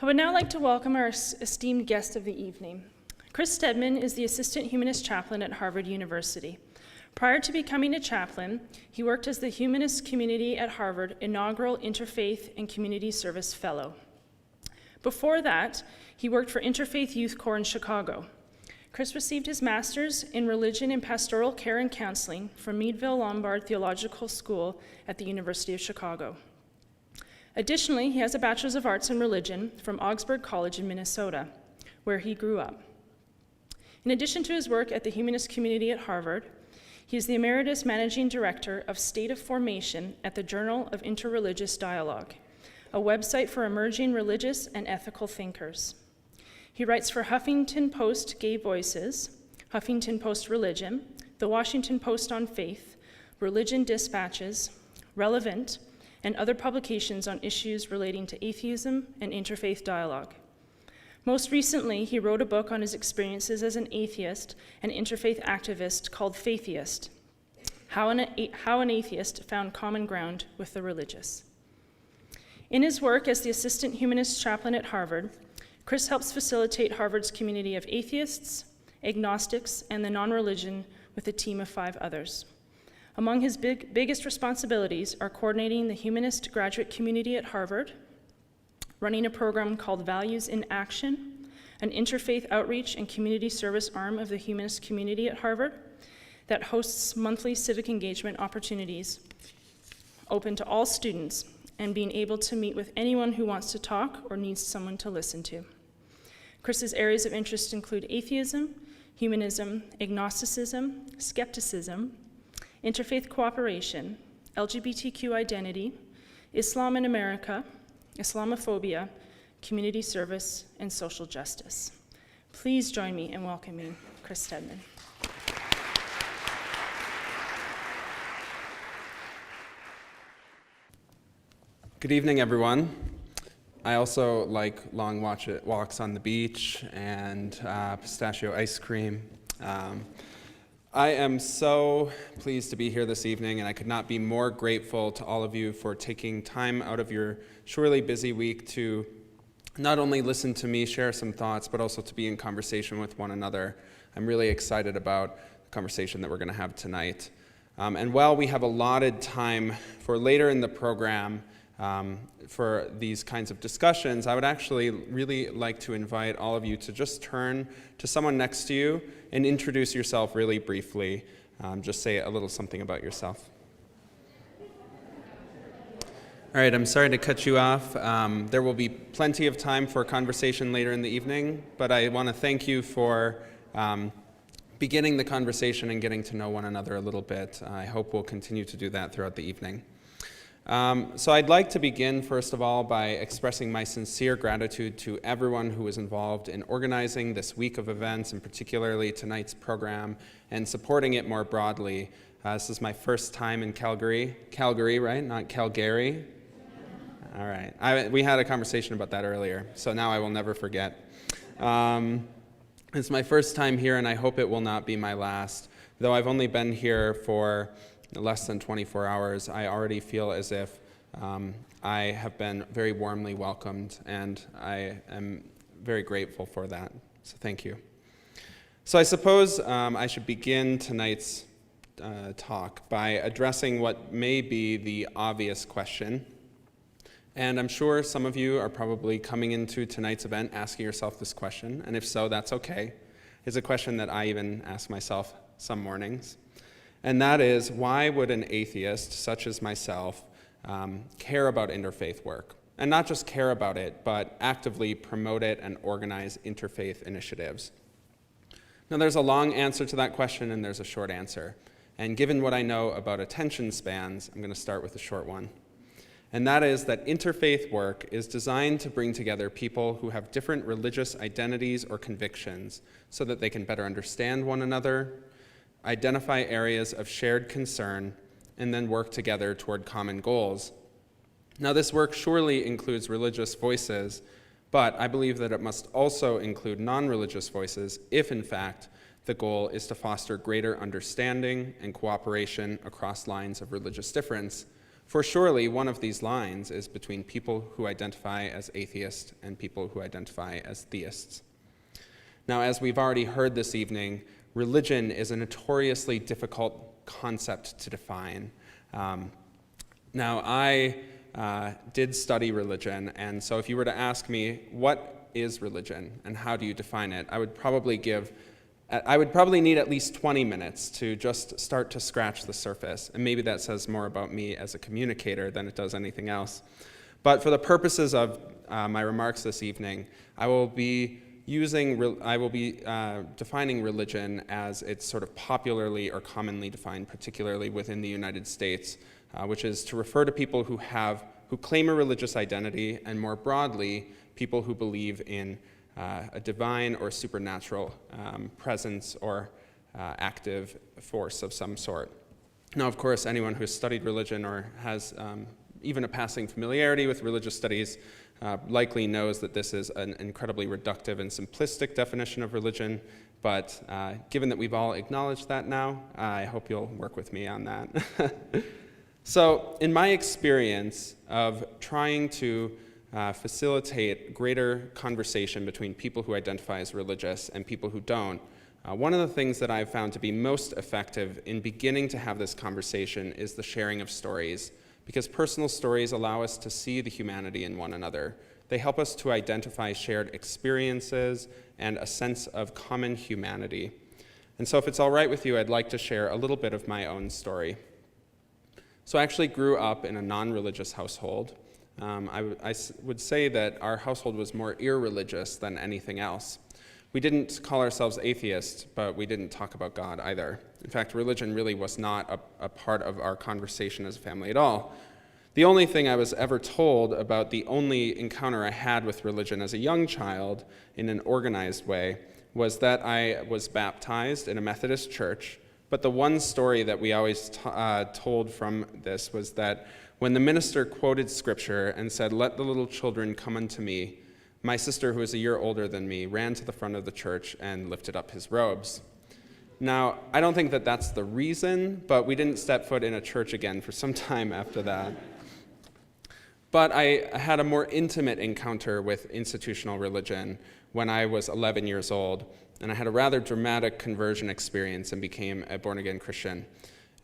I would now like to welcome our esteemed guest of the evening. Chris Stedman is the Assistant Humanist Chaplain at Harvard University. Prior to becoming a chaplain, he worked as the Humanist Community at Harvard inaugural Interfaith and Community Service Fellow. Before that, he worked for Interfaith Youth Corps in Chicago. Chris received his master's in religion and pastoral care and counseling from Meadville Lombard Theological School at the University of Chicago. Additionally, he has a Bachelor's of Arts in Religion from Augsburg College in Minnesota, where he grew up. In addition to his work at the Humanist Community at Harvard, he is the Emeritus Managing Director of State of Formation at the Journal of Interreligious Dialogue, a website for emerging religious and ethical thinkers. He writes for Huffington Post Gay Voices, Huffington Post Religion, The Washington Post on Faith, Religion Dispatches, Relevant, and other publications on issues relating to atheism and interfaith dialogue. Most recently, he wrote a book on his experiences as an atheist and interfaith activist called Faitheist, How an Atheist Found Common Ground with the Religious. In his work as the Assistant Humanist Chaplain at Harvard, Chris helps facilitate Harvard's community of atheists, agnostics, and the non-religion with a team of 5 others. Among his biggest responsibilities are coordinating the humanist graduate community at Harvard, running a program called Values in Action, an interfaith outreach and community service arm of the humanist community at Harvard that hosts monthly civic engagement opportunities open to all students, and being able to meet with anyone who wants to talk or needs someone to listen to. Chris's areas of interest include atheism, humanism, agnosticism, skepticism, interfaith cooperation, LGBTQ identity, Islam in America, Islamophobia, community service, and social justice. Please join me in welcoming Chris Stedman. Good evening, everyone. I also like long walks on the beach and pistachio ice cream. I am so pleased to be here this evening, and I could not be more grateful to all of you for taking time out of your surely busy week to not only listen to me share some thoughts, but also to be in conversation with one another. I'm really excited about the conversation that we're going to have tonight. And while we have allotted time for later in the program for these kinds of discussions, I would actually really like to invite all of you to just turn to someone next to you and introduce yourself really briefly. Just say a little something about yourself. All right, I'm sorry to cut you off. There will be plenty of time for conversation later in the evening, but I want to thank you for beginning the conversation and getting to know one another a little bit. I hope we'll continue to do that throughout the evening. So I'd like to begin, first of all, by expressing my sincere gratitude to everyone who was involved in organizing this week of events, and particularly tonight's program, and supporting it more broadly. This is my first time in Calgary. Calgary, right? Not Calgary? All right. We had a conversation about that earlier, so now I will never forget. It's my first time here, and I hope it will not be my last. Though I've only been here for less than 24 hours, I already feel as if I have been very warmly welcomed, and I am very grateful for that. So thank you. So I suppose I should begin tonight's talk by addressing what may be the obvious question. And I'm sure some of you are probably coming into tonight's event asking yourself this question, and if so, that's okay. It's a question that I even ask myself some mornings. And that is, why would an atheist, such as myself, care about interfaith work? And not just care about it, but actively promote it and organize interfaith initiatives. Now, there's a long answer to that question, and there's a short answer. And given what I know about attention spans, I'm going to start with a short one. And that is that interfaith work is designed to bring together people who have different religious identities or convictions so that they can better understand one another, identify areas of shared concern, and then work together toward common goals. Now, this work surely includes religious voices, but I believe that it must also include non-religious voices if, in fact, the goal is to foster greater understanding and cooperation across lines of religious difference. For surely one of these lines is between people who identify as atheists and people who identify as theists. Now, as we've already heard this evening, religion is a notoriously difficult concept to define. Now, I did study religion, and so if you were to ask me, what is religion and how do you define it, I would probably need at least 20 minutes to just start to scratch the surface, and maybe that says more about me as a communicator than it does anything else. But for the purposes of my remarks this evening, I will be defining religion as it's sort of popularly or commonly defined, particularly within the United States, which is to refer to people who claim a religious identity, and more broadly, people who believe in a divine or supernatural presence or active force of some sort. Now, of course, anyone who has studied religion or has even a passing familiarity with religious studies likely knows that this is an incredibly reductive and simplistic definition of religion, but given that we've all acknowledged that now, I hope you'll work with me on that. So, in my experience of trying to facilitate greater conversation between people who identify as religious and people who don't, one of the things that I've found to be most effective in beginning to have this conversation is the sharing of stories, because personal stories allow us to see the humanity in one another. They help us to identify shared experiences and a sense of common humanity. And so if it's all right with you, I'd like to share a little bit of my own story. So I actually grew up in a non-religious household. I would say that our household was more irreligious than anything else. We didn't call ourselves atheists, but we didn't talk about God either. In fact, religion really was not a part of our conversation as a family at all. The only thing I was ever told about the only encounter I had with religion as a young child in an organized way was that I was baptized in a Methodist church, but the one story that we always told from this was that when the minister quoted scripture and said, "Let the little children come unto me," my sister, who was a year older than me, ran to the front of the church and lifted up his robes. Now, I don't think that that's the reason, but we didn't step foot in a church again for some time after that. But I had a more intimate encounter with institutional religion when I was 11 years old, and I had a rather dramatic conversion experience and became a born-again Christian.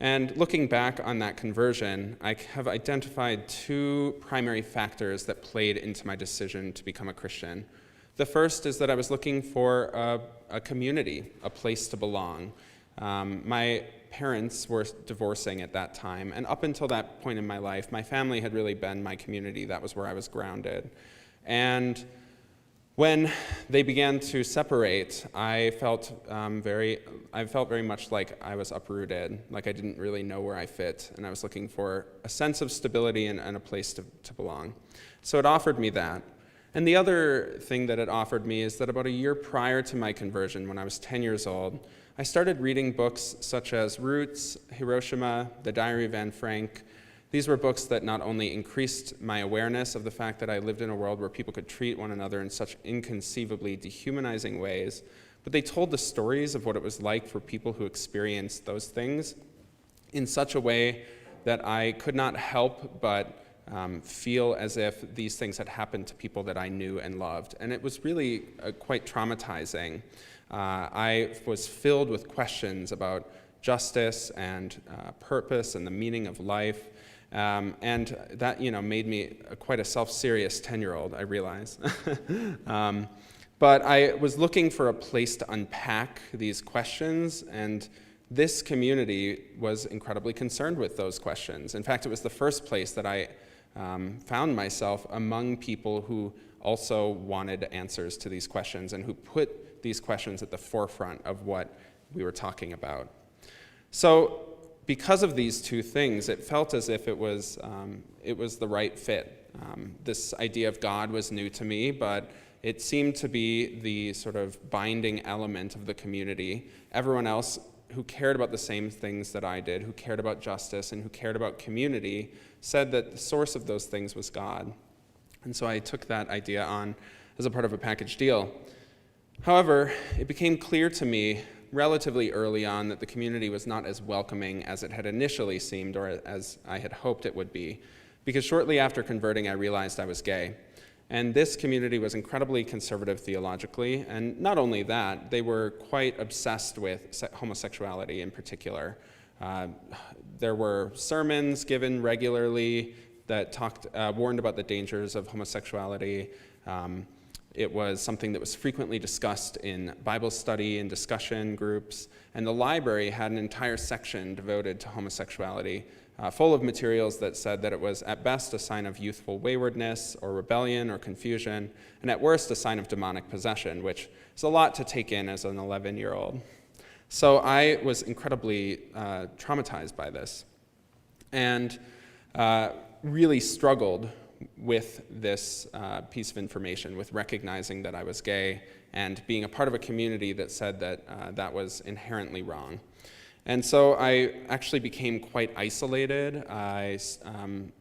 And looking back on that conversion, I have identified two primary factors that played into my decision to become a Christian. The first is that I was looking for a community, a place to belong. My parents were divorcing at that time, and up until that point in my life, my family had really been my community. That was where I was grounded. And when they began to separate, I felt very much like I was uprooted, like I didn't really know where I fit, and I was looking for a sense of stability and a place to belong. So it offered me that. And the other thing that it offered me is that about a year prior to my conversion, when I was 10 years old, I started reading books such as Roots, Hiroshima, The Diary of Anne Frank. These were books that not only increased my awareness of the fact that I lived in a world where people could treat one another in such inconceivably dehumanizing ways, but they told the stories of what it was like for people who experienced those things in such a way that I could not help but feel as if these things had happened to people that I knew and loved. And it was really quite traumatizing. I was filled with questions about justice and purpose and the meaning of life. And that, made me quite a self-serious 10-year-old, I realize. But I was looking for a place to unpack these questions, and this community was incredibly concerned with those questions. In fact, it was the first place that I found myself among people who also wanted answers to these questions and who put these questions at the forefront of what we were talking about. So, because of these two things, it felt as if it was the right fit. This idea of God was new to me, but it seemed to be the sort of binding element of the community. Everyone else who cared about the same things that I did, who cared about justice and who cared about community, said that the source of those things was God. And so I took that idea on as a part of a package deal. However, it became clear to me relatively early on that the community was not as welcoming as it had initially seemed or as I had hoped it would be, because shortly after converting, I realized I was gay. And this community was incredibly conservative theologically, and not only that, they were quite obsessed with homosexuality in particular. There were sermons given regularly that warned about the dangers of homosexuality. It was something that was frequently discussed in Bible study and discussion groups, and the library had an entire section devoted to homosexuality, full of materials that said that it was at best a sign of youthful waywardness or rebellion or confusion, and at worst a sign of demonic possession, which is a lot to take in as an 11-year-old. So I was incredibly traumatized by this and really struggled with this piece of information, with recognizing that I was gay and being a part of a community that said that that was inherently wrong. And so I actually became quite isolated. I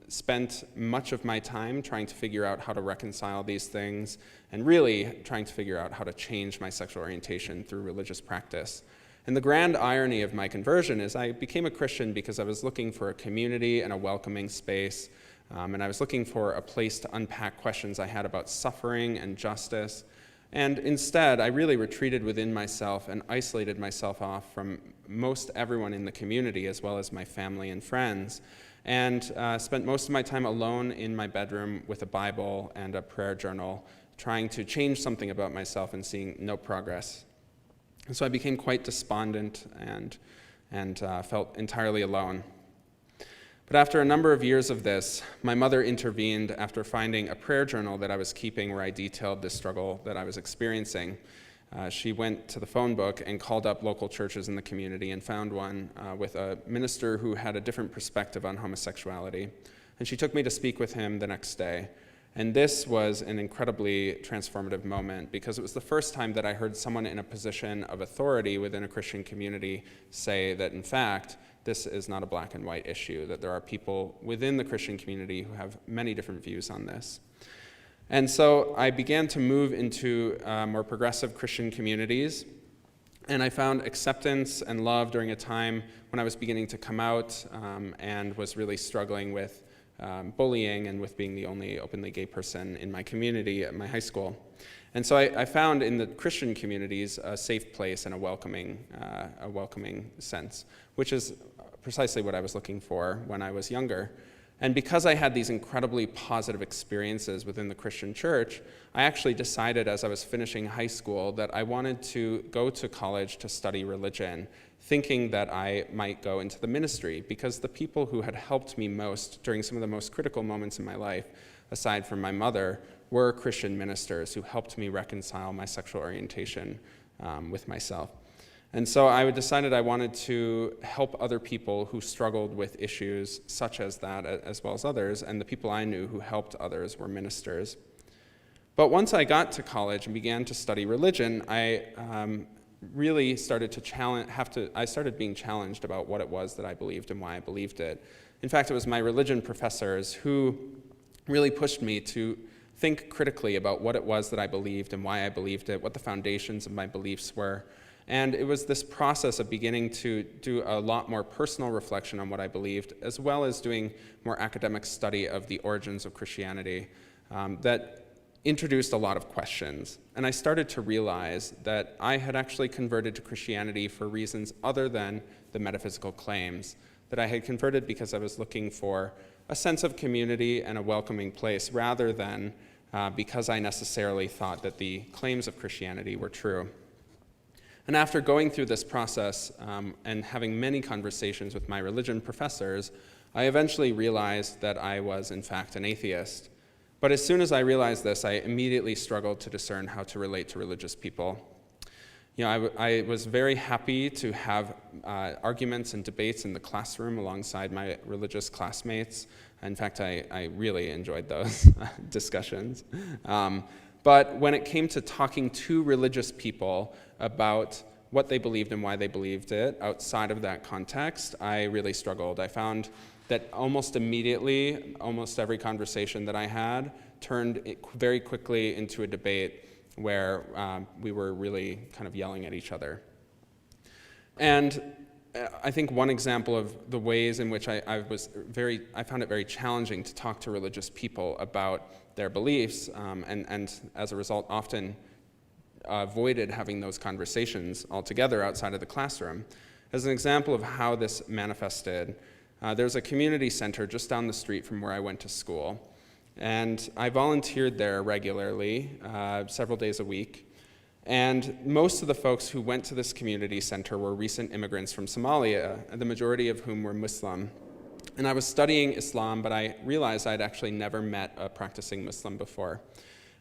spent much of my time trying to figure out how to reconcile these things and really trying to figure out how to change my sexual orientation through religious practice. And the grand irony of my conversion is I became a Christian because I was looking for a community and a welcoming space, and I was looking for a place to unpack questions I had about suffering and justice. And instead, I really retreated within myself and isolated myself off from most everyone in the community, as well as my family and friends, and spent most of my time alone in my bedroom with a Bible and a prayer journal, trying to change something about myself and seeing no progress. And so I became quite despondent and felt entirely alone. But after a number of years of this, my mother intervened after finding a prayer journal that I was keeping where I detailed the struggle that I was experiencing. She went to the phone book and called up local churches in the community and found one with a minister who had a different perspective on homosexuality. And she took me to speak with him the next day. And this was an incredibly transformative moment because it was the first time that I heard someone in a position of authority within a Christian community say that, in fact, this is not a black and white issue, that there are people within the Christian community who have many different views on this. And so I began to move into more progressive Christian communities, and I found acceptance and love during a time when I was beginning to come out and was really struggling with bullying and with being the only openly gay person in my community at my high school. And so I found in the Christian communities a safe place and a welcoming sense, which is precisely what I was looking for when I was younger. And because I had these incredibly positive experiences within the Christian church, I actually decided as I was finishing high school that I wanted to go to college to study religion, thinking that I might go into the ministry, because the people who had helped me most during some of the most critical moments in my life, aside from my mother, were Christian ministers who helped me reconcile my sexual orientation with myself. And so I decided I wanted to help other people who struggled with issues such as that, as well as others, and the people I knew who helped others were ministers. But once I got to college and began to study religion, I really started to I started being challenged about what it was that I believed and why I believed it. In fact, it was my religion professors who really pushed me to think critically about what it was that I believed and why I believed it, what the foundations of my beliefs were. And it was this process of beginning to do a lot more personal reflection on what I believed, as well as doing more academic study of the origins of Christianity, that introduced a lot of questions. And I started to realize that I had actually converted to Christianity for reasons other than the metaphysical claims, that I had converted because I was looking for a sense of community and a welcoming place, rather than because I necessarily thought that the claims of Christianity were true. And after going through this process and having many conversations with my religion professors, I eventually realized that I was, in fact, an atheist. But as soon as I realized this, I immediately struggled to discern how to relate to religious people. You know, I was very happy to have arguments and debates in the classroom alongside my religious classmates. In fact, I really enjoyed those discussions. But when it came to talking to religious people about what they believed and why they believed it outside of that context, I really struggled. I found that almost immediately, almost every conversation that I had turned very quickly into a debate where we were really kind of yelling at each other. And I think one example of the ways in which I found it very challenging to talk to religious people about their beliefs, and as a result often avoided having those conversations altogether outside of the classroom. As an example of how this manifested, there's a community center just down the street from where I went to school, and I volunteered there regularly, several days a week. And most of the folks who went to this community center were recent immigrants from Somalia, the majority of whom were Muslim. And I was studying Islam, but I realized I'd actually never met a practicing Muslim before.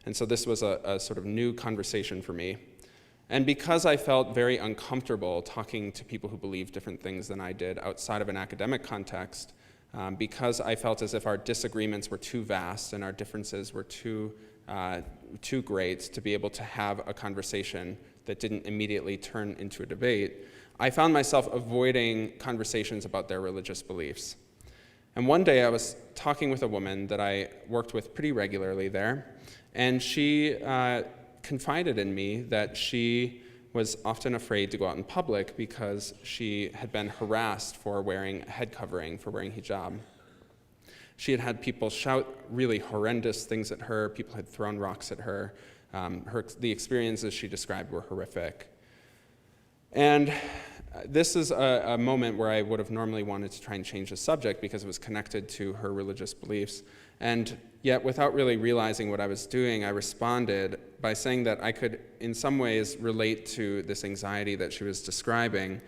And so this was a sort of new conversation for me. And because I felt very uncomfortable talking to people who believed different things than I did outside of an academic context, because I felt as if our disagreements were too vast and our differences were too great to be able to have a conversation that didn't immediately turn into a debate, I found myself avoiding conversations about their religious beliefs. And one day I was talking with a woman that I worked with pretty regularly there, and she confided in me that she was often afraid to go out in public because she had been harassed for wearing a head covering, for wearing hijab. She had had people shout really horrendous things at her. People had thrown rocks at her. The experiences she described were horrific. And this is a moment where I would have normally wanted to try and change the subject because it was connected to her religious beliefs. And yet, without really realizing what I was doing, I responded by saying that I could, in some ways, relate to this anxiety that she was describing,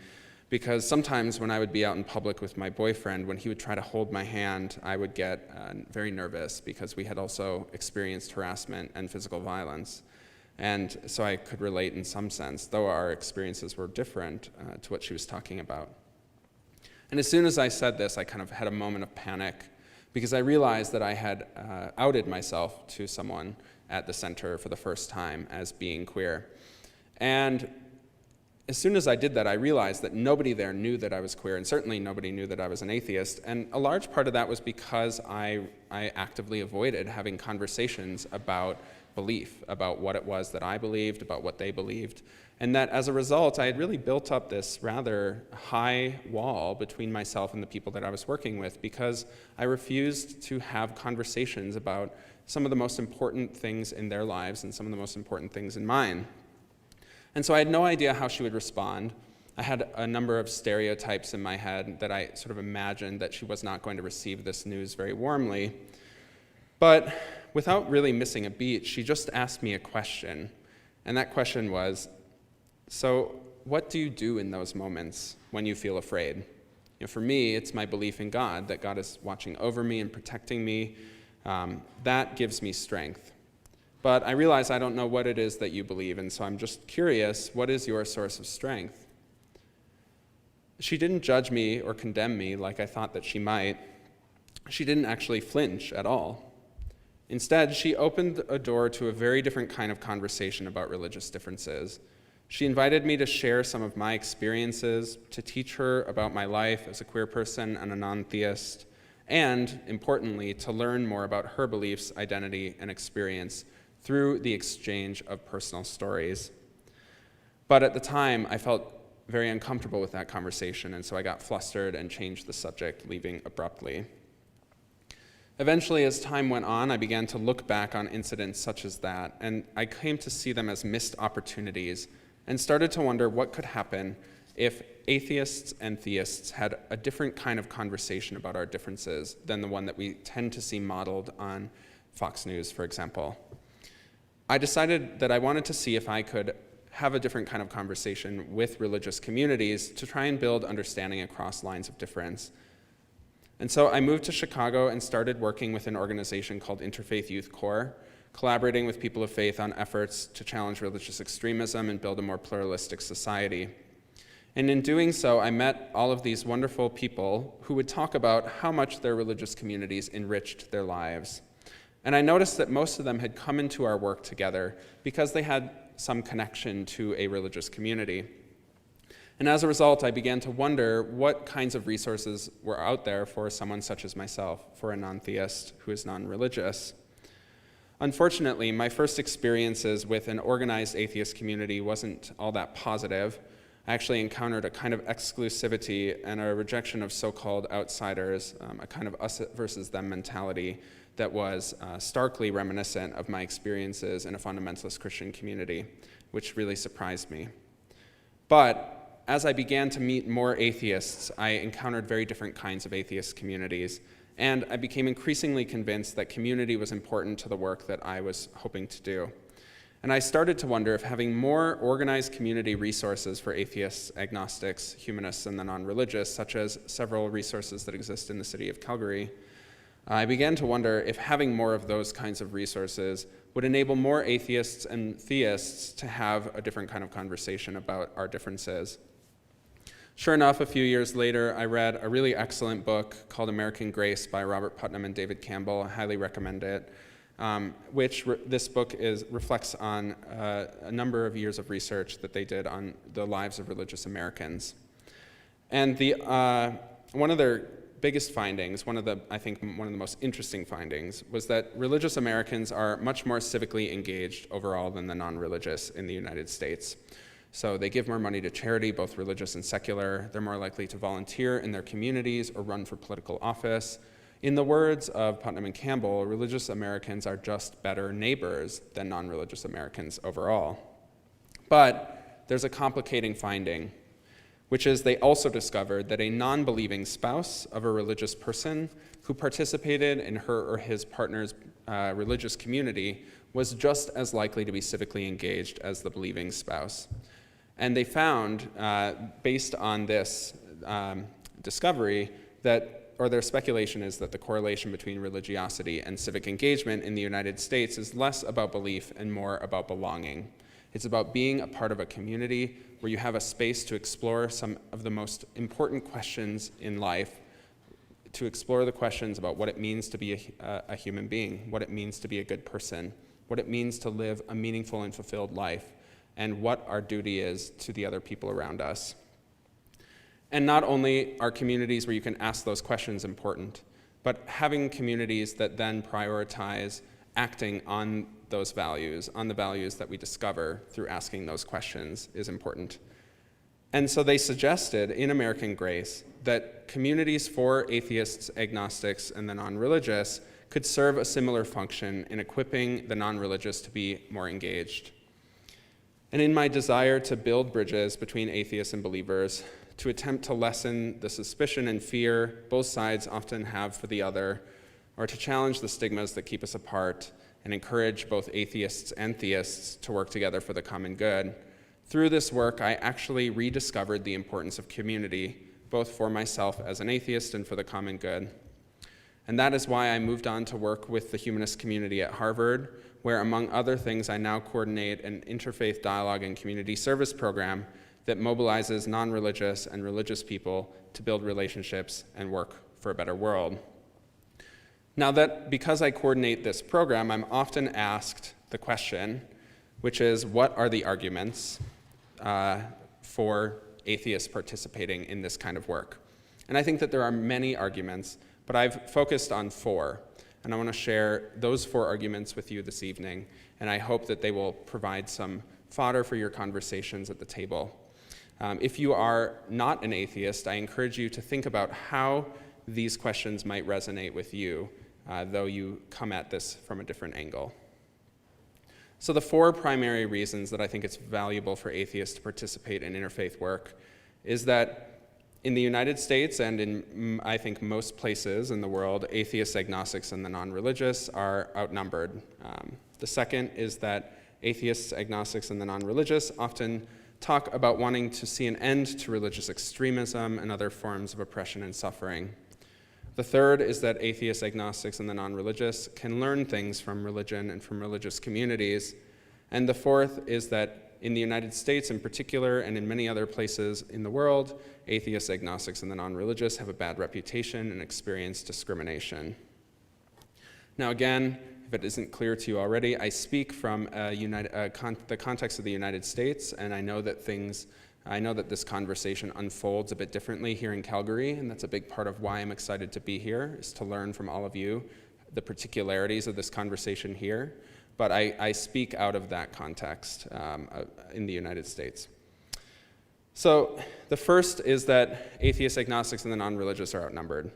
because sometimes when I would be out in public with my boyfriend, when he would try to hold my hand, I would get very nervous because we had also experienced harassment and physical violence. And so I could relate in some sense, though our experiences were different to what she was talking about. And as soon as I said this, I kind of had a moment of panic because I realized that I had outed myself to someone at the center for the first time as being queer. And as soon as I did that, I realized that nobody there knew that I was queer, and certainly nobody knew that I was an atheist. And a large part of that was because I actively avoided having conversations about belief, about what it was that I believed, about what they believed. And that as a result, I had really built up this rather high wall between myself and the people that I was working with because I refused to have conversations about some of the most important things in their lives and some of the most important things in mine. And so I had no idea how she would respond. I had a number of stereotypes in my head that I sort of imagined that she was not going to receive this news very warmly. But without really missing a beat, she just asked me a question. And that question was, so what do you do in those moments when you feel afraid? You know, for me, it's my belief in God, that God is watching over me and protecting me. That gives me strength. But I realize I don't know what it is that you believe, and so I'm just curious, what is your source of strength? She didn't judge me or condemn me like I thought that she might. She didn't actually flinch at all. Instead, she opened a door to a very different kind of conversation about religious differences. She invited me to share some of my experiences, to teach her about my life as a queer person and a non-theist, and, importantly, to learn more about her beliefs, identity, and experience through the exchange of personal stories. But at the time, I felt very uncomfortable with that conversation, and so I got flustered and changed the subject, leaving abruptly. Eventually, as time went on, I began to look back on incidents such as that, and I came to see them as missed opportunities and started to wonder what could happen if atheists and theists had a different kind of conversation about our differences than the one that we tend to see modeled on Fox News, for example. I decided that I wanted to see if I could have a different kind of conversation with religious communities to try and build understanding across lines of difference. And so I moved to Chicago and started working with an organization called Interfaith Youth Corps, collaborating with people of faith on efforts to challenge religious extremism and build a more pluralistic society. And in doing so, I met all of these wonderful people who would talk about how much their religious communities enriched their lives. And I noticed that most of them had come into our work together because they had some connection to a religious community. And as a result, I began to wonder what kinds of resources were out there for someone such as myself, for a non-theist who is non-religious. Unfortunately, my first experiences with an organized atheist community wasn't all that positive. I actually encountered a kind of exclusivity and a rejection of so-called outsiders, a kind of us versus them mentality that was starkly reminiscent of my experiences in a fundamentalist Christian community, which really surprised me. But as I began to meet more atheists, I encountered very different kinds of atheist communities, and I became increasingly convinced that community was important to the work that I was hoping to do. And I started to wonder if having more organized community resources for atheists, agnostics, humanists, and the non-religious, such as several resources that exist in the city of Calgary, I began to wonder if having more of those kinds of resources would enable more atheists and theists to have a different kind of conversation about our differences. Sure enough, a few years later, I read a really excellent book called American Grace by Robert Putnam and David Campbell. I highly recommend it. This book reflects on a number of years of research that they did on the lives of religious Americans. And one of their biggest findings, I think one of the most interesting findings, was that religious Americans are much more civically engaged overall than the non-religious in the United States. So they give more money to charity, both religious and secular. They're more likely to volunteer in their communities or run for political office. In the words of Putnam and Campbell, religious Americans are just better neighbors than non-religious Americans overall. But there's a complicating finding, which is they also discovered that a non-believing spouse of a religious person who participated in her or his partner's religious community was just as likely to be civically engaged as the believing spouse. And they found, based on this discovery, their speculation is that the correlation between religiosity and civic engagement in the United States is less about belief and more about belonging. It's about being a part of a community where you have a space to explore some of the most important questions in life, to explore the questions about what it means to be a human being, what it means to be a good person, what it means to live a meaningful and fulfilled life, and what our duty is to the other people around us. And not only are communities where you can ask those questions important, but having communities that then prioritize acting on those values, on the values that we discover through asking those questions, is important. And so they suggested in American Grace that communities for atheists, agnostics, and the non-religious could serve a similar function in equipping the non-religious to be more engaged. And in my desire to build bridges between atheists and believers, to attempt to lessen the suspicion and fear both sides often have for the other, or to challenge the stigmas that keep us apart and encourage both atheists and theists to work together for the common good. Through this work, I actually rediscovered the importance of community, both for myself as an atheist and for the common good. And that is why I moved on to work with the humanist community at Harvard, where, among other things, I now coordinate an interfaith dialogue and community service program that mobilizes non-religious and religious people to build relationships and work for a better world. Now that, because I coordinate this program, I'm often asked the question, which is, what are the arguments for atheists participating in this kind of work? And I think that there are many arguments, but I've focused on 4. And I want to share those 4 arguments with you this evening, and I hope that they will provide some fodder for your conversations at the table. If you are not an atheist, I encourage you to think about how these questions might resonate with you, though you come at this from a different angle. So the 4 primary reasons that I think it's valuable for atheists to participate in interfaith work is that in the United States and in, I think, most places in the world, atheists, agnostics, and the non-religious are outnumbered. The second is that atheists, agnostics, and the non-religious often talk about wanting to see an end to religious extremism and other forms of oppression and suffering. The third is that atheists, agnostics, and the non-religious can learn things from religion and from religious communities. And the fourth is that in the United States in particular, and in many other places in the world, atheists, agnostics, and the non-religious have a bad reputation and experience discrimination. Now again, if it isn't clear to you already, I speak from the context of the United States, and I know that this conversation unfolds a bit differently here in Calgary, and that's a big part of why I'm excited to be here, is to learn from all of you the particularities of this conversation here. But I speak out of that context in the United States. So the first is that atheists, agnostics, and the non-religious are outnumbered.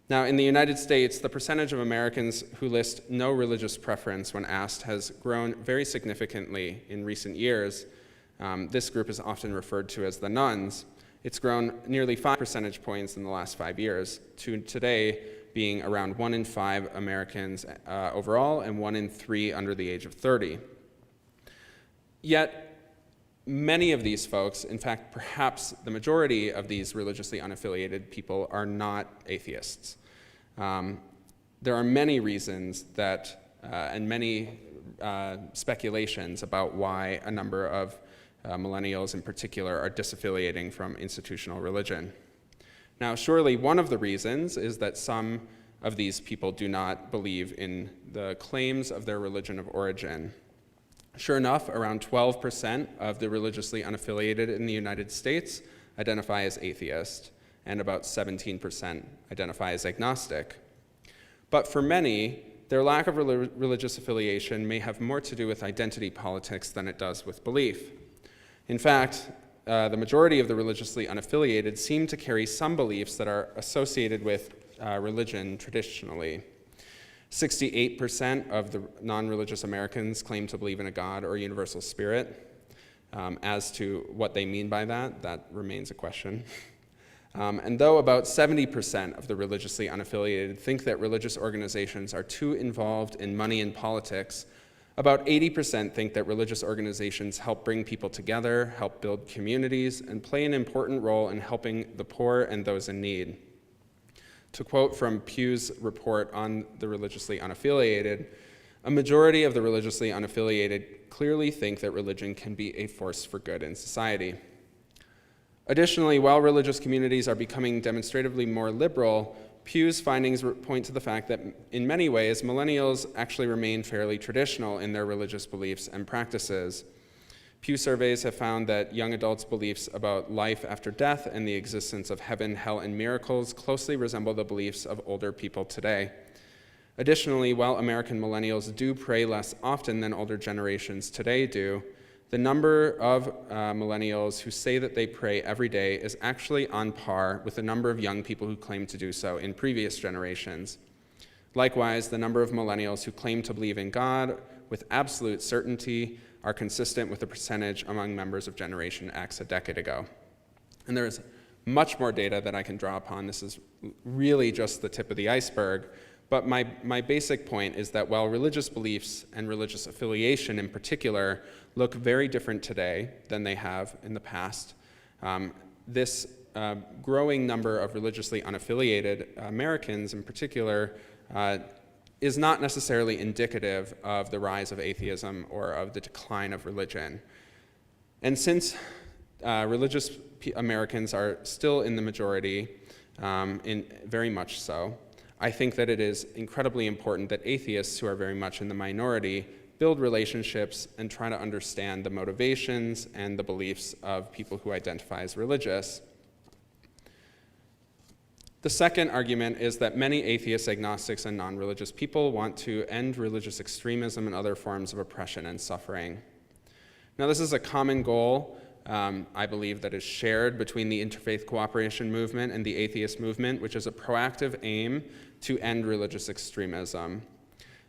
Now, in the United States, the percentage of Americans who list no religious preference when asked has grown very significantly in recent years. This group is often referred to as the nones. It's grown nearly 5 percentage points in the last 5 years, to today being around 1 in 5 Americans overall and 1 in 3 under the age of 30. Yet, many of these folks, in fact, perhaps the majority of these religiously unaffiliated people, are not atheists. There are many reasons that, and many speculations about why a number of millennials in particular are disaffiliating from institutional religion. Now, surely one of the reasons is that some of these people do not believe in the claims of their religion of origin. Sure enough, around 12% of the religiously unaffiliated in the United States identify as atheist, and about 17% identify as agnostic. But for many, their lack of religious affiliation may have more to do with identity politics than it does with belief. In fact, the majority of the religiously unaffiliated seem to carry some beliefs that are associated with religion traditionally. 68% of the non-religious Americans claim to believe in a God or universal spirit. As to what they mean by that remains a question. And though about 70% of the religiously unaffiliated think that religious organizations are too involved in money and politics, about 80% think that religious organizations help bring people together, help build communities, and play an important role in helping the poor and those in need. To quote from Pew's report on the religiously unaffiliated, a majority of the religiously unaffiliated clearly think that religion can be a force for good in society. Additionally, while religious communities are becoming demonstratively more liberal, Pew's findings point to the fact that in many ways, millennials actually remain fairly traditional in their religious beliefs and practices. Pew surveys have found that young adults' beliefs about life after death and the existence of heaven, hell, and miracles closely resemble the beliefs of older people today. Additionally, while American millennials do pray less often than older generations today do, the number of millennials who say that they pray every day is actually on par with the number of young people who claim to do so in previous generations. Likewise, the number of millennials who claim to believe in God with absolute certainty are consistent with the percentage among members of Generation X a decade ago. And there is much more data that I can draw upon. This is really just the tip of the iceberg. But my basic point is that while religious beliefs and religious affiliation in particular look very different today than they have in the past, this growing number of religiously unaffiliated Americans in particular is not necessarily indicative of the rise of atheism or of the decline of religion. And since religious Americans are still in the majority, very much so, I think that it is incredibly important that atheists, who are very much in the minority, build relationships and try to understand the motivations and the beliefs of people who identify as religious. The second argument is that many atheists, agnostics, and non-religious people want to end religious extremism and other forms of oppression and suffering. Now, this is a common goal, I believe, that is shared between the interfaith cooperation movement and the atheist movement, which is a proactive aim to end religious extremism.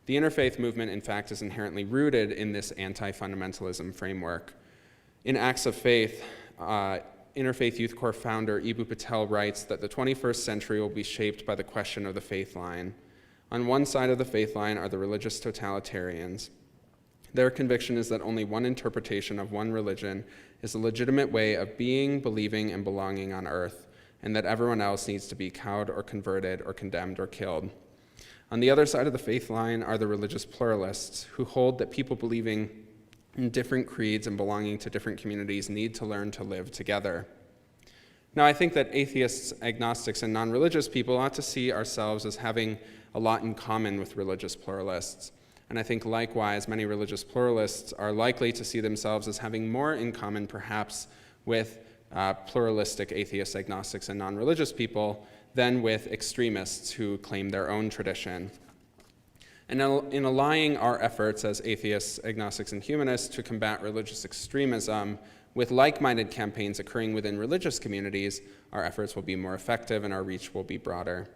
The interfaith movement, in fact, is inherently rooted in this anti-fundamentalism framework. In Acts of Faith, Interfaith Youth Corps founder Eboo Patel writes that the 21st century will be shaped by the question of the faith line. On one side of the faith line are the religious totalitarians. Their conviction is that only one interpretation of one religion is a legitimate way of being, believing, and belonging on earth, and that everyone else needs to be cowed or converted or condemned or killed. On the other side of the faith line are the religious pluralists, who hold that people believing in different creeds and belonging to different communities need to learn to live together. Now, I think that atheists, agnostics, and non-religious people ought to see ourselves as having a lot in common with religious pluralists. And I think likewise, many religious pluralists are likely to see themselves as having more in common perhaps with pluralistic atheists, agnostics, and non-religious people than with extremists who claim their own tradition. And in aligning our efforts as atheists, agnostics, and humanists to combat religious extremism with like-minded campaigns occurring within religious communities, our efforts will be more effective and our reach will be broader.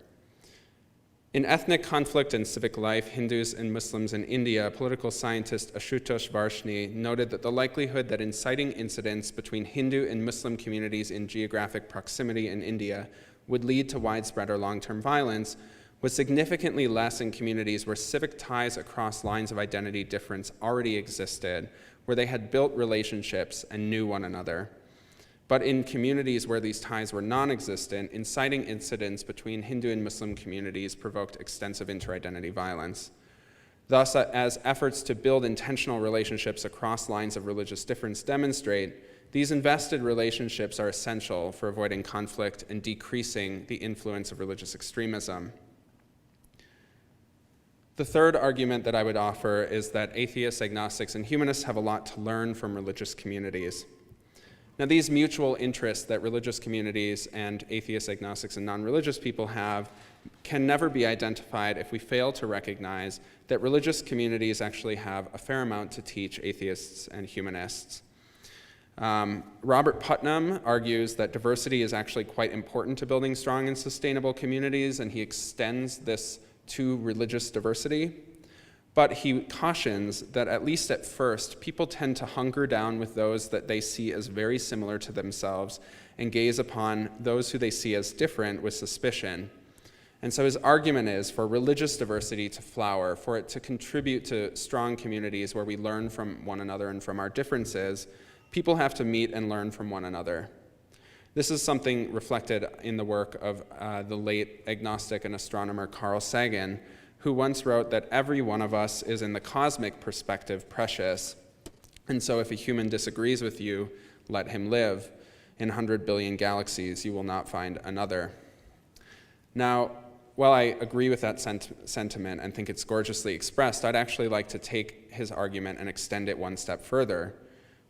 In Ethnic Conflict and Civic Life, Hindus and Muslims in India, political scientist Ashutosh Varshney noted that the likelihood that inciting incidents between Hindu and Muslim communities in geographic proximity in India would lead to widespread or long-term violence was significantly less in communities where civic ties across lines of identity difference already existed, where they had built relationships and knew one another. But in communities where these ties were non-existent, inciting incidents between Hindu and Muslim communities provoked extensive inter-identity violence. Thus, as efforts to build intentional relationships across lines of religious difference demonstrate, these invested relationships are essential for avoiding conflict and decreasing the influence of religious extremism. The third argument that I would offer is that atheists, agnostics, and humanists have a lot to learn from religious communities. Now, these mutual interests that religious communities and atheists, agnostics, and non-religious people have can never be identified if we fail to recognize that religious communities actually have a fair amount to teach atheists and humanists. Robert Putnam argues that diversity is actually quite important to building strong and sustainable communities, and he extends this to religious diversity. But he cautions that, at least at first, people tend to hunker down with those that they see as very similar to themselves and gaze upon those who they see as different with suspicion. And so his argument is for religious diversity to flower, for it to contribute to strong communities where we learn from one another and from our differences, people have to meet and learn from one another. This is something reflected in the work of the late agnostic and astronomer Carl Sagan, who once wrote that every one of us is in the cosmic perspective precious, and so if a human disagrees with you, let him live. In 100 billion galaxies, you will not find another. Now, while I agree with that sentiment and think it's gorgeously expressed, I'd actually like to take his argument and extend it one step further,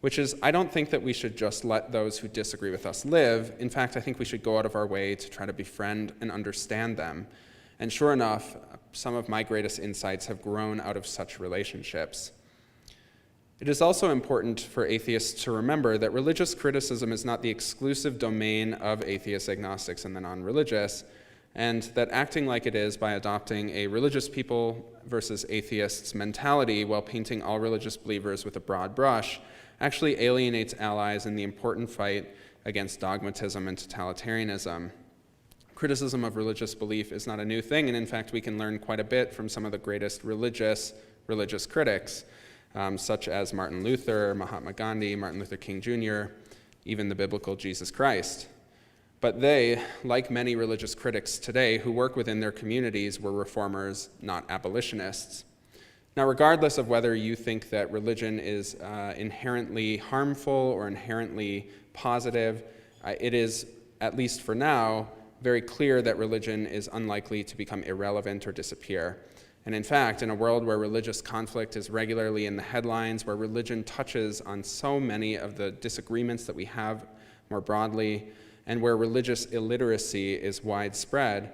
which is I don't think that we should just let those who disagree with us live. In fact, I think we should go out of our way to try to befriend and understand them. And sure enough, some of my greatest insights have grown out of such relationships. It is also important for atheists to remember that religious criticism is not the exclusive domain of atheists, agnostics, and the non-religious, and that acting like it is by adopting a religious people versus atheists mentality while painting all religious believers with a broad brush actually alienates allies in the important fight against dogmatism and totalitarianism. Criticism of religious belief is not a new thing, and in fact, we can learn quite a bit from some of the greatest religious critics, such as Martin Luther, Mahatma Gandhi, Martin Luther King Jr., even the biblical Jesus Christ. But they, like many religious critics today who work within their communities, were reformers, not abolitionists. Now, regardless of whether you think that religion is inherently harmful or inherently positive, it is, at least for now, very clear that religion is unlikely to become irrelevant or disappear. And in fact, in a world where religious conflict is regularly in the headlines, where religion touches on so many of the disagreements that we have more broadly, and where religious illiteracy is widespread,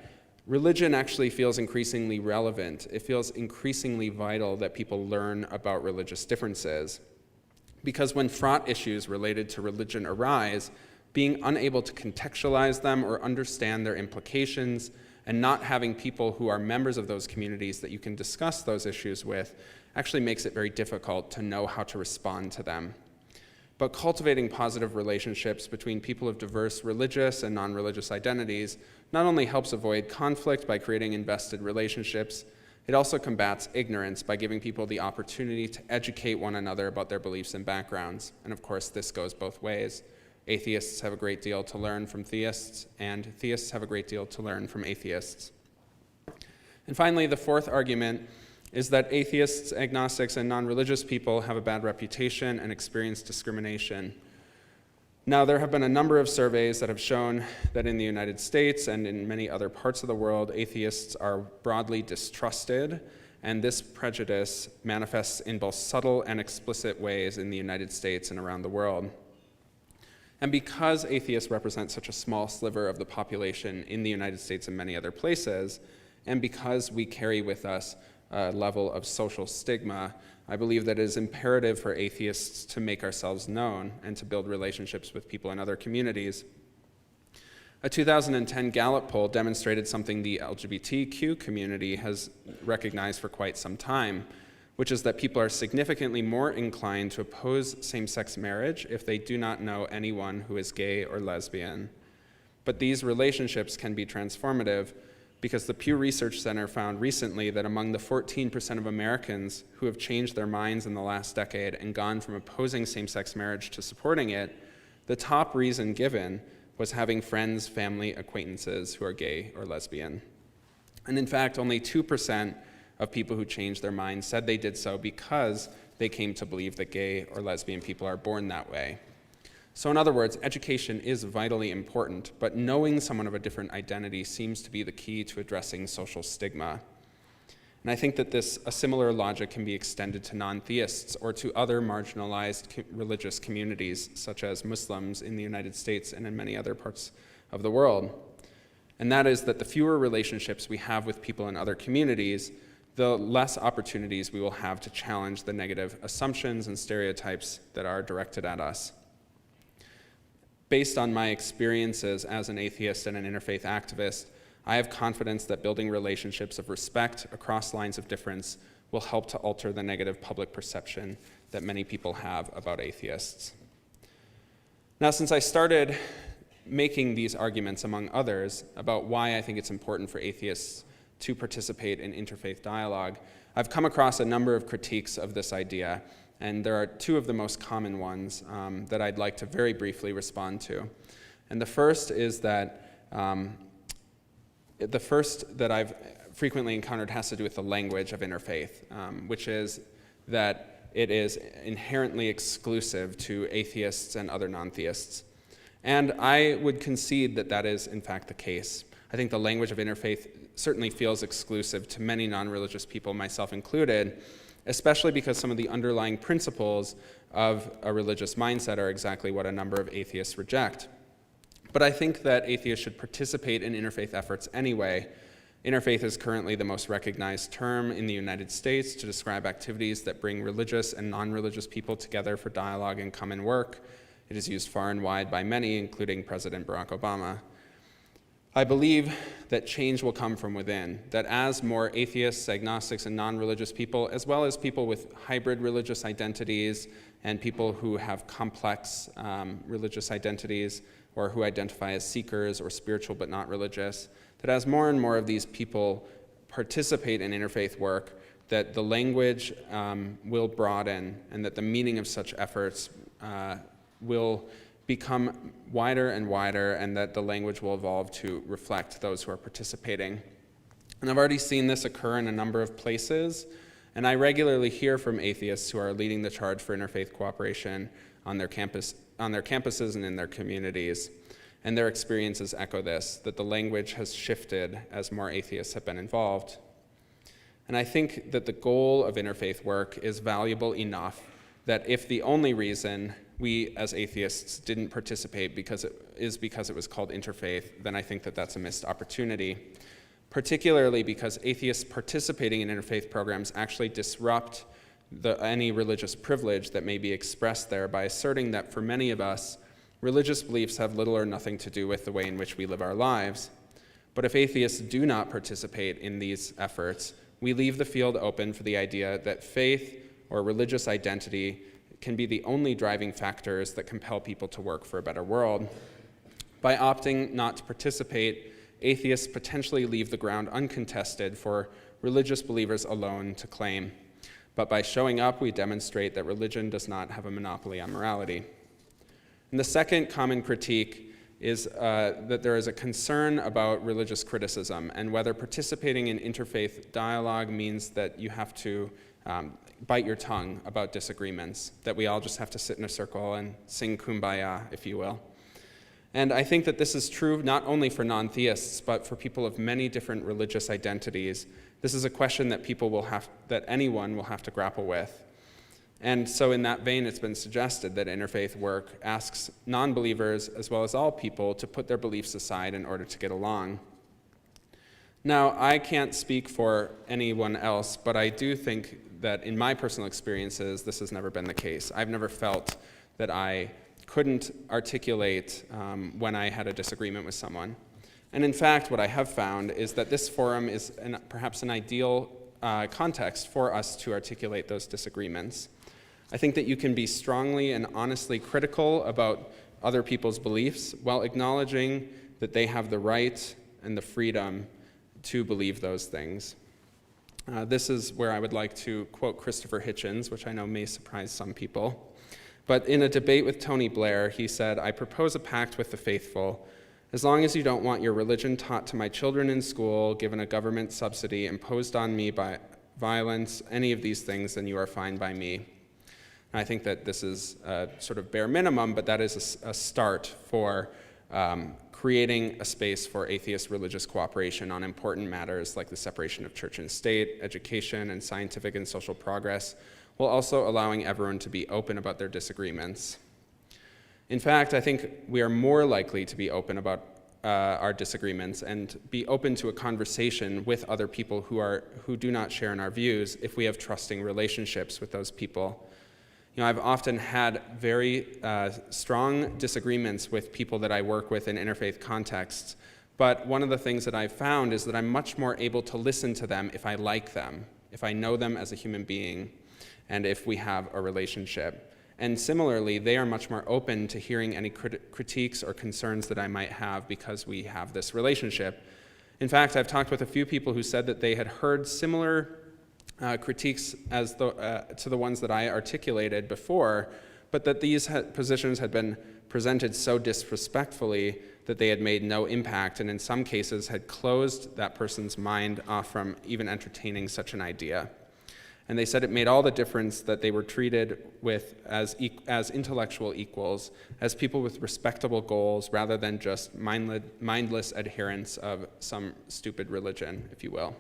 religion actually feels increasingly relevant. It feels increasingly vital that people learn about religious differences. Because when fraught issues related to religion arise, being unable to contextualize them or understand their implications, and not having people who are members of those communities that you can discuss those issues with actually makes it very difficult to know how to respond to them. But cultivating positive relationships between people of diverse religious and non-religious identities not only helps avoid conflict by creating invested relationships, it also combats ignorance by giving people the opportunity to educate one another about their beliefs and backgrounds. And of course, this goes both ways. Atheists have a great deal to learn from theists, and theists have a great deal to learn from atheists. And finally, the fourth argument is that atheists, agnostics, and non-religious people have a bad reputation and experience discrimination. Now, there have been a number of surveys that have shown that in the United States and in many other parts of the world, atheists are broadly distrusted, and this prejudice manifests in both subtle and explicit ways in the United States and around the world. And because atheists represent such a small sliver of the population in the United States and many other places, and because we carry with us level of social stigma, I believe that it is imperative for atheists to make ourselves known and to build relationships with people in other communities. A 2010 Gallup poll demonstrated something the LGBTQ community has recognized for quite some time, which is that people are significantly more inclined to oppose same-sex marriage if they do not know anyone who is gay or lesbian. But these relationships can be transformative because the Pew Research Center found recently that among the 14% of Americans who have changed their minds in the last decade and gone from opposing same-sex marriage to supporting it, the top reason given was having friends, family, acquaintances who are gay or lesbian. And in fact, only 2% of people who changed their minds said they did so because they came to believe that gay or lesbian people are born that way. So in other words, education is vitally important, but knowing someone of a different identity seems to be the key to addressing social stigma. And I think that a similar logic can be extended to non-theists or to other marginalized religious communities, such as Muslims in the United States and in many other parts of the world. And that is that the fewer relationships we have with people in other communities, the less opportunities we will have to challenge the negative assumptions and stereotypes that are directed at us. Based on my experiences as an atheist and an interfaith activist, I have confidence that building relationships of respect across lines of difference will help to alter the negative public perception that many people have about atheists. Now, since I started making these arguments, among others, about why I think it's important for atheists to participate in interfaith dialogue, I've come across a number of critiques of this idea, and there are two of the most common ones that I'd like to very briefly respond to. And the first is that the first that I've frequently encountered has to do with the language of interfaith, which is that it is inherently exclusive to atheists and other non-theists. And I would concede that that is, in fact, the case. I think the language of interfaith certainly feels exclusive to many non-religious people, myself included, especially because some of the underlying principles of a religious mindset are exactly what a number of atheists reject. But I think that atheists should participate in interfaith efforts anyway. Interfaith is currently the most recognized term in the United States to describe activities that bring religious and non-religious people together for dialogue and common work. It is used far and wide by many, including President Barack Obama. I believe that change will come from within, that as more atheists, agnostics, and non-religious people, as well as people with hybrid religious identities and people who have complex religious identities, or who identify as seekers or spiritual but not religious, that as more and more of these people participate in interfaith work, that the language will broaden and that the meaning of such efforts will become wider and wider, and that the language will evolve to reflect those who are participating. And I've already seen this occur in a number of places, and I regularly hear from atheists who are leading the charge for interfaith cooperation on their campuses and in their communities. And their experiences echo this, that the language has shifted as more atheists have been involved. And I think that the goal of interfaith work is valuable enough that if the only reason we as atheists didn't participate because it was called interfaith, then I think that that's a missed opportunity, particularly because atheists participating in interfaith programs actually disrupt any religious privilege that may be expressed there by asserting that for many of us, religious beliefs have little or nothing to do with the way in which we live our lives. But if atheists do not participate in these efforts, we leave the field open for the idea that faith or religious identity can be the only driving factors that compel people to work for a better world. By opting not to participate, atheists potentially leave the ground uncontested for religious believers alone to claim. But by showing up, we demonstrate that religion does not have a monopoly on morality. And the second common critique is that there is a concern about religious criticism and whether participating in interfaith dialogue means that you have to bite your tongue about disagreements, that we all just have to sit in a circle and sing kumbaya, if you will. And I think that this is true not only for non-theists, but for people of many different religious identities. This is a question that anyone will have to grapple with. And so in that vein, it's been suggested that interfaith work asks non-believers, as well as all people, to put their beliefs aside in order to get along. Now, I can't speak for anyone else, but I do think that in my personal experiences, this has never been the case. I've never felt that I couldn't articulate when I had a disagreement with someone. And in fact, what I have found is that this forum is perhaps an ideal context for us to articulate those disagreements. I think that you can be strongly and honestly critical about other people's beliefs while acknowledging that they have the right and the freedom to believe those things. This is where I would like to quote Christopher Hitchens, which I know may surprise some people. But in a debate with Tony Blair, he said, "I propose a pact with the faithful. As long as you don't want your religion taught to my children in school, given a government subsidy imposed on me by violence, any of these things, then you are fine by me." And I think that this is a sort of bare minimum, but that is a start for creating a space for atheist religious cooperation on important matters like the separation of church and state, education, and scientific and social progress, while also allowing everyone to be open about their disagreements. In fact, I think we are more likely to be open about our disagreements and be open to a conversation with other people who do not share in our views if we have trusting relationships with those people. You know, I've often had very strong disagreements with people that I work with in interfaith contexts, but one of the things that I've found is that I'm much more able to listen to them if I like them, if I know them as a human being, and if we have a relationship. And similarly, they are much more open to hearing any critiques or concerns that I might have because we have this relationship. In fact, I've talked with a few people who said that they had heard similar critiques to the ones that I articulated before, but that these positions had been presented so disrespectfully that they had made no impact, and in some cases had closed that person's mind off from even entertaining such an idea. And they said it made all the difference that they were treated with as intellectual equals, as people with respectable goals, rather than just mindless adherents of some stupid religion, if you will.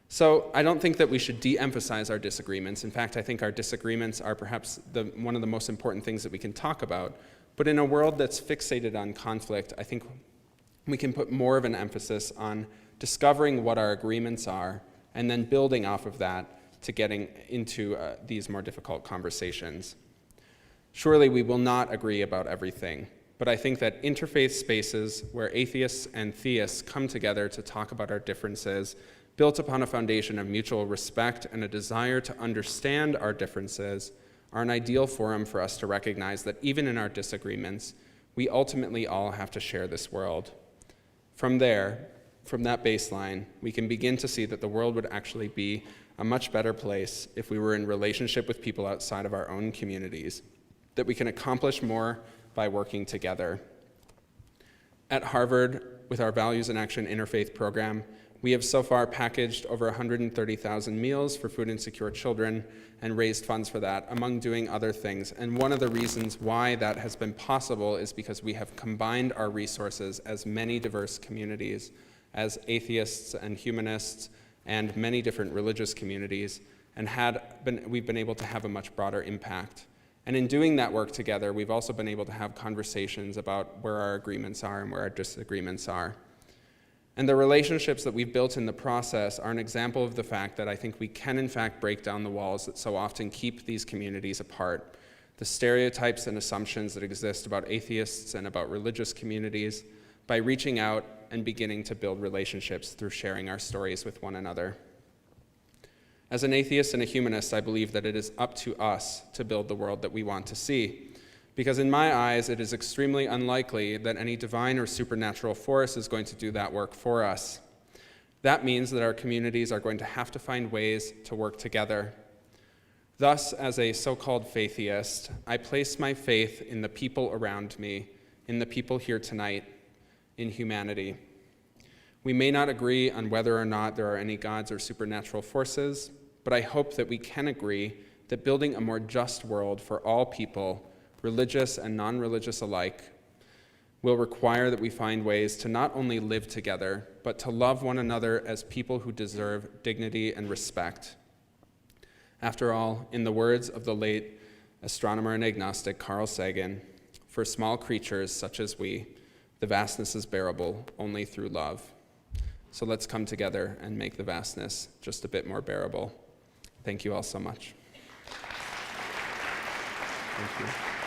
So I don't think that we should de-emphasize our disagreements. In fact, I think our disagreements are perhaps one of the most important things that we can talk about. But in a world that's fixated on conflict, I think we can put more of an emphasis on discovering what our agreements are and then building off of that to getting into these more difficult conversations. Surely we will not agree about everything, but I think that interfaith spaces where atheists and theists come together to talk about our differences, built upon a foundation of mutual respect and a desire to understand our differences, are an ideal forum for us to recognize that even in our disagreements, we ultimately all have to share this world. From there, from that baseline, we can begin to see that the world would actually be a much better place if we were in relationship with people outside of our own communities, that we can accomplish more by working together. At Harvard, with our Values in Action Interfaith program, we have so far packaged over 130,000 meals for food insecure children and raised funds for that, among doing other things. And one of the reasons why that has been possible is because we have combined our resources as many diverse communities, as atheists and humanists, and many different religious communities, and we've been able to have a much broader impact. And in doing that work together, we've also been able to have conversations about where our agreements are and where our disagreements are. And the relationships that we've built in the process are an example of the fact that I think we can in fact break down the walls that so often keep these communities apart, the stereotypes and assumptions that exist about atheists and about religious communities, by reaching out and beginning to build relationships through sharing our stories with one another. As an atheist and a humanist, I believe that it is up to us to build the world that we want to see, because in my eyes, it is extremely unlikely that any divine or supernatural force is going to do that work for us. That means that our communities are going to have to find ways to work together. Thus, as a so-called Faitheist, I place my faith in the people around me, in the people here tonight, in humanity. We may not agree on whether or not there are any gods or supernatural forces, but I hope that we can agree that building a more just world for all people, religious and non-religious alike, will require that we find ways to not only live together, but to love one another as people who deserve dignity and respect. After all, in the words of the late astronomer and agnostic Carl Sagan, for small creatures such as we, the vastness is bearable only through love. So let's come together and make the vastness just a bit more bearable. Thank you all so much. Thank you.